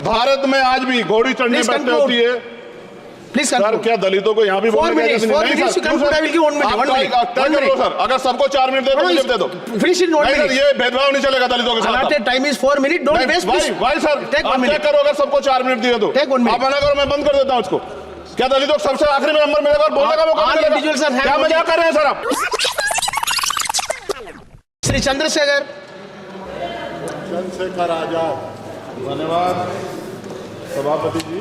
भारत में आज भी घोड़ी चढ़ने बैठने होती है। प्लीज सर, क्या दलितों को यहाँ भी बोलने का सर, अगर सबको 4 मिनट दे दो ये भेदभाव नहीं चलेगा दलितों के साथ। Time is 4 minute, don't waste. भाई सर, आप क्या करो अगर सबको 4 मिनट दिए तो आप मना करो, मैं बंद कर देता हूँ उसको। क्या दलितों को सबसे आखिरी में नंबर मिलेगा और बोलने का मौका मिलेगा? क्या मजाक कर रहे हैं सर आप? श्री चंद्रशेखर आजाद। धन्यवाद सभापति जी।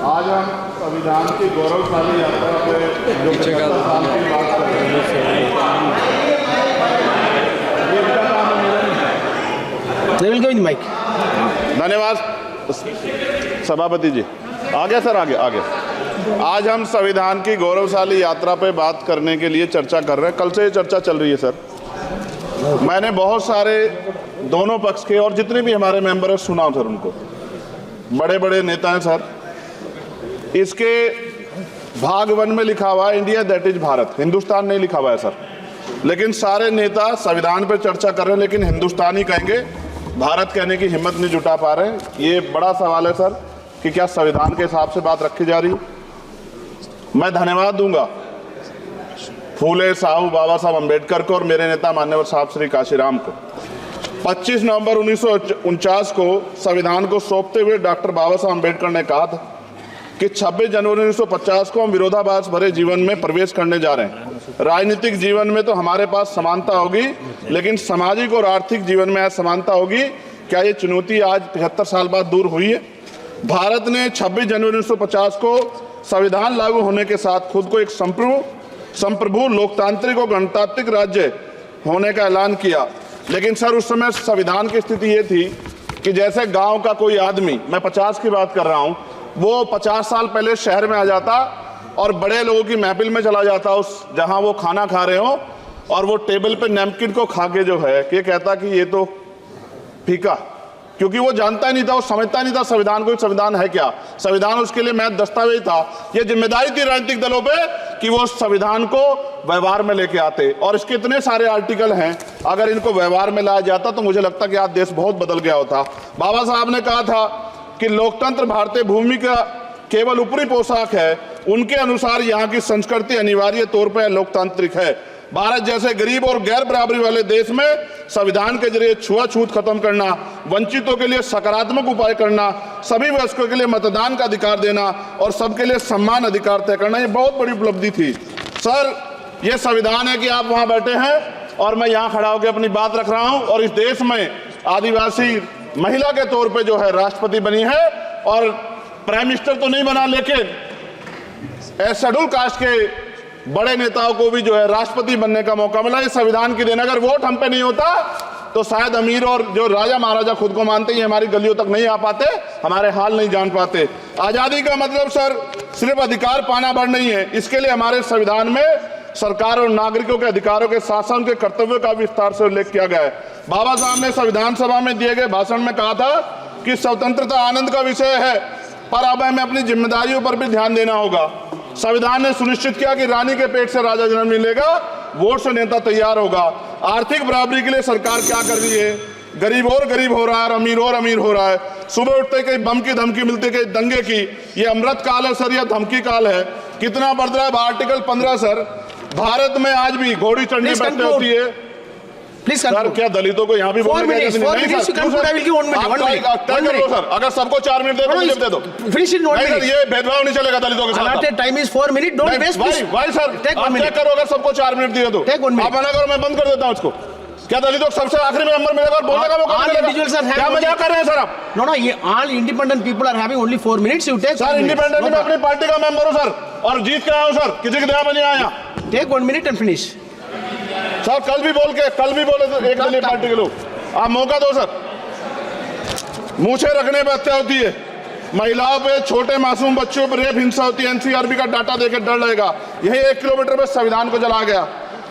आज हम संविधान की गौरवशाली यात्रा पे जो 75 साल की बात कर रहे हैं। धन्यवाद सभापति जी। आगे सर, आगे। आज हम संविधान की गौरवशाली यात्रा पे बात करने के लिए चर्चा कर रहे हैं। कल से ये चर्चा चल रही है सर। मैंने बहुत सारे दोनों पक्ष के और जितने भी हमारे मेंबर हैं सुना सर, उनको बड़े बड़े नेता हैं सर। इसके भाग 1 में लिखा हुआ है India that is Bharat, Hindustan नहीं लिखा हुआ है सर। लेकिन सारे नेता संविधान पर चर्चा कर रहे हैं लेकिन हिंदुस्तान ही कहेंगे, भारत कहने की हिम्मत नहीं जुटा पा रहे हैं। ये बड़ा सवाल है सर कि क्या संविधान के हिसाब से बात रखी जा रही है। मैं धन्यवाद दूंगा फूले साहू बाबा साहब अम्बेडकर को और मेरे नेता मान्यवर साहब श्री काशीराम को। 25 नवंबर 1949 को संविधान को सौंपते हुए डॉक्टर बाबा साहब अम्बेडकर ने कहा था कि 26 जनवरी 1950 को हम विरोधाभास भरे जीवन में प्रवेश करने जा रहे हैं। राजनीतिक जीवन में तो हमारे पास समानता होगी लेकिन सामाजिक और आर्थिक जीवन में असमानता होगी। क्या ये चुनौती आज 75 साल बाद दूर हुई है? भारत ने 26 जनवरी 1950 को संविधान लागू होने के साथ खुद को एक संप्रभु लोकतांत्रिक और गणतांत्रिक राज्य होने का ऐलान किया। लेकिन सर उस समय संविधान की स्थिति ये थी कि जैसे गांव का कोई आदमी, मैं 50 की बात कर रहा हूं, वो 50 साल पहले शहर में आ जाता और बड़े लोगों की महफिल में चला जाता उस जहां वो खाना खा रहे हो और वो टेबल पे नैपकिन को खा के जो है कि कहता कि ये तो फीका, क्योंकि वो जानता ही नहीं था, वो समझता नहीं था संविधान को, संविधान है क्या। संविधान उसके लिए महज दस्तावेज था। ये जिम्मेदारी थी राजनीतिक दलों पे कि वो संविधान को व्यवहार में लेके आते। और इसके इतने सारे आर्टिकल हैं, अगर इनको व्यवहार में लाया जाता तो मुझे लगता कि आज देश बहुत बदल गया होता। बाबा साहब ने कहा था कि लोकतंत्र भारतीय भूमि का केवल ऊपरी पोशाक है, उनके अनुसार यहाँ की संस्कृति अनिवार्य तौर पर लोकतांत्रिक है। भारत जैसे गरीब और गैर बराबरी वाले देश में संविधान के जरिए छुआछूत खत्म करना, वंचितों के लिए सकारात्मक उपाय करना, सभी वयस्कों के लिए मतदान का अधिकार देना और सबके लिए सम्मान अधिकार तय करना, ये बहुत बड़ी उपलब्धि थी सर। ये संविधान है कि आप वहां बैठे हैं और मैं यहाँ खड़ा होकर अपनी बात रख रहा हूं और इस देश में आदिवासी महिला के तौर पे जो है राष्ट्रपति बनी है और प्राइम मिनिस्टर तो नहीं बना, लेकिन शेड्यूल कास्ट के बड़े नेताओं को भी जो है राष्ट्रपति बनने का मौका मिला। इस संविधान की देन, अगर वोट हम पे नहीं होता तो शायद अमीर और जो राजा महाराजा खुद को मानते हैं हमारी गलियों तक नहीं आ पाते, हमारे हाल नहीं जान पाते। आजादी का मतलब सर सिर्फ अधिकार पाना भर नहीं है, इसके लिए हमारे संविधान में सरकार और नागरिकों के अधिकारों के साथ साथ उनके कर्तव्यों का विस्तार से उल्लेख किया गया है। बाबा साहब ने संविधान सभा में दिए गए भाषण में कहा था कि स्वतंत्रता आनंद का विषय है, पर अब हमें अपनी जिम्मेदारियों पर भी ध्यान देना होगा। संविधान ने सुनिश्चित किया कि रानी के पेट से राजा जन्म नहीं लेगा, वोट से नेता तैयार होगा। आर्थिक बराबरी के लिए सरकार क्या कर रही है? गरीब और गरीब हो रहा है, अमीर और अमीर हो रहा है। सुबह उठते कहीं बम की धमकी मिलती, कहीं दंगे की। ये अमृत काल है सर या धमकी काल है? कितना बढ़ रहा है? आर्टिकल 15 सर, भारत में आज भी घोड़ी चढ़ने बैठने होती है। प्लीज सर, क्या दलितों को यहाँ भी बोलने का नहीं सर? अगर सबको 4 मिनट दे दो ये भेदभाव नहीं चलेगा दलितों के साथ। Time is 4 minute, don't waste. भाई सर, आप क्या करो अगर सबको 4 मिनट दिए तो आप मना करो, मैं बंद कर देता हूँ उसको। क्या दलितों को सबसे आखिरी में नंबर मिलेगा और बोलने का मौका मिलेगा? क्या मजाक कर रहे हैं सर आप? नो, ये all independent people are having only 4 minutes. You take sir, independent में अपनी पार्टी का मेंबर हूँ सर और जीत के आया हूँ सर, किसी की दया में नहीं आया। Take 1 minute and finish sir. कल भी बोले तो एक दलीय पार्टी के लोग, आप मौका दो सर। मूछे रखने पर हत्या होती है, महिलाओं पे, छोटे मासूम बच्चों पर रेप हिंसा होती है। एनसीआरबी का डाटा देकर डर लगेगा। यही 1 किलोमीटर पे संविधान को जला गया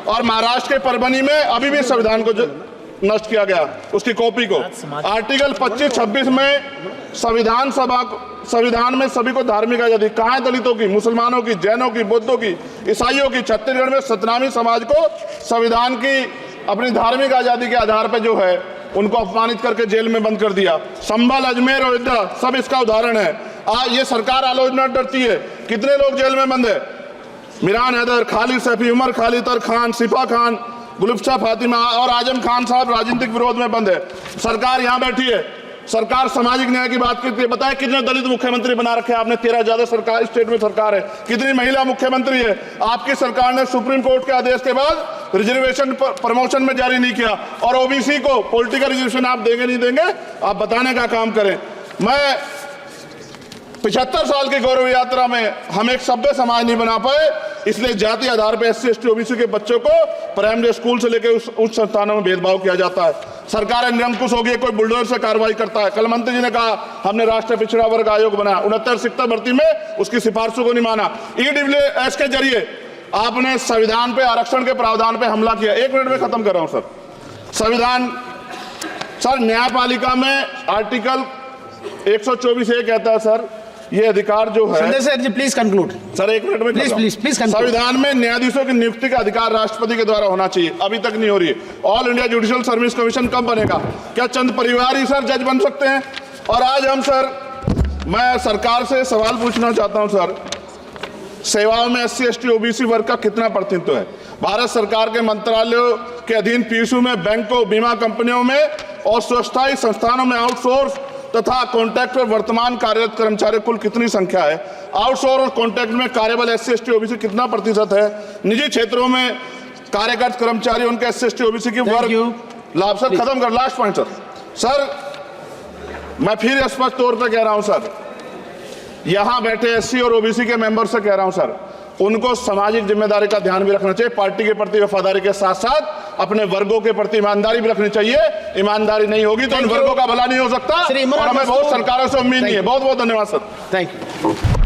और महाराष्ट्र के परभनी में अभी भी संविधान को नष्ट किया गया, उसकी कॉपी को। आर्टिकल 25-26 में संविधान में सभी को धार्मिक आजादी। कहाँ है दलितों की, मुसलमानों की, जैनों की, बौद्धों की, ईसाइयों की? छत्तीसगढ़ में सतनामी समाज को संविधान की अपनी धार्मिक आजादी के आधार पर जो है उनको अपमानित करके जेल में बंद कर दिया। संभल, अजमेर, अयोध्या सब इसका उदाहरण है। आज ये सरकार आलोचना डरती है। कितने लोग जेल में बंद है? मिरान हैदर, खालिद सैफी, उमर खालिद खान, सिफा खान, गुलफ्शा फातिमा और आजम खान साहब राजनीतिक विरोध में बंद है। सरकार यहाँ बैठी है, सरकार सामाजिक न्याय की बात करती है। बताए कितने दलित मुख्यमंत्री बना रखे हैं आपने? 13 ज्यादा सरकार स्टेट में सरकार है। कितनी महिला मुख्यमंत्री है? आपकी सरकार ने सुप्रीम कोर्ट के आदेश के बाद रिजर्वेशन प्रमोशन में जारी नहीं किया, और ओबीसी को पॉलिटिकल रिजर्वेशन आप देंगे नहीं देंगे, आप बताने का काम करें। मैं 75 साल की गौरव यात्रा में हम एक सभ्य समाज नहीं बना पाए, इसलिए जाति आधार पर SC ST OBC के बच्चों को प्राइमरी स्कूल से लेकर उच्च संस्थानों में भेदभाव किया जाता है। सरकार निरंकुश हो गई, कोई बुलडोजर से कार्रवाई करता है। कल मंत्री जी ने कहा हमने राष्ट्रीय पिछड़ा वर्ग आयोग बनाया, 69 शिक्षक भर्ती में उसकी सिफारिशों को नहीं माना। EWS के जरिए आपने संविधान पे, आरक्षण के प्रावधान पे हमला किया। 1 मिनट में खत्म कर रहा हूं सर। संविधान सर, न्यायपालिका में आर्टिकल 124A कहता है सर, ये अधिकार जो है। Sanjay sir ji please conclude. Sir 1 minute में प्लीज संविधान में न्यायाधीशों की नियुक्ति का अधिकार राष्ट्रपति के द्वारा होना चाहिए, अभी तक नहीं हो रही है। All India judicial service commission कब बनेगा? क्या चंद परिवार ही सर जज बन सकते हैं? और आज हम सर, मैं सरकार से सवाल पूछना चाहता हूं सर, सेवाओं में SC ST OBC वर्ग का कितना प्रतिनिधित्व है? भारत सरकार के मंत्रालयों के अधीन PSU में, बैंकों, बीमा कंपनियों में और स्वस्थायी संस्थानों में आउटसोर्स तथा कॉन्ट्रैक्ट पर वर्तमान कार्यरत कर्मचारी कुल कितनी संख्या है? आउटसोर्स और कॉन्ट्रैक्ट में कार्यबल SC ST OBC कितना प्रतिशत है? निजी क्षेत्रों में कार्यरत कर्मचारी, उनके SC ST OBC की वर्ग लाभ। सर खत्म कर, लास्ट पॉइंट सर, मैं फिर स्पष्ट तौर पर कह रहा हूं सर, यहां बैठे SC और OBC के मेंबर से कह रहा हूं सर, उनको सामाजिक जिम्मेदारी का ध्यान भी रखना चाहिए। पार्टी के प्रति वफादारी के साथ साथ अपने वर्गों के प्रति ईमानदारी भी रखनी चाहिए। ईमानदारी नहीं होगी तो उन वर्गों का भला नहीं हो सकता, और हमें बहुत सरकारों से उम्मीद नहीं है। बहुत बहुत धन्यवाद सर। Thank you.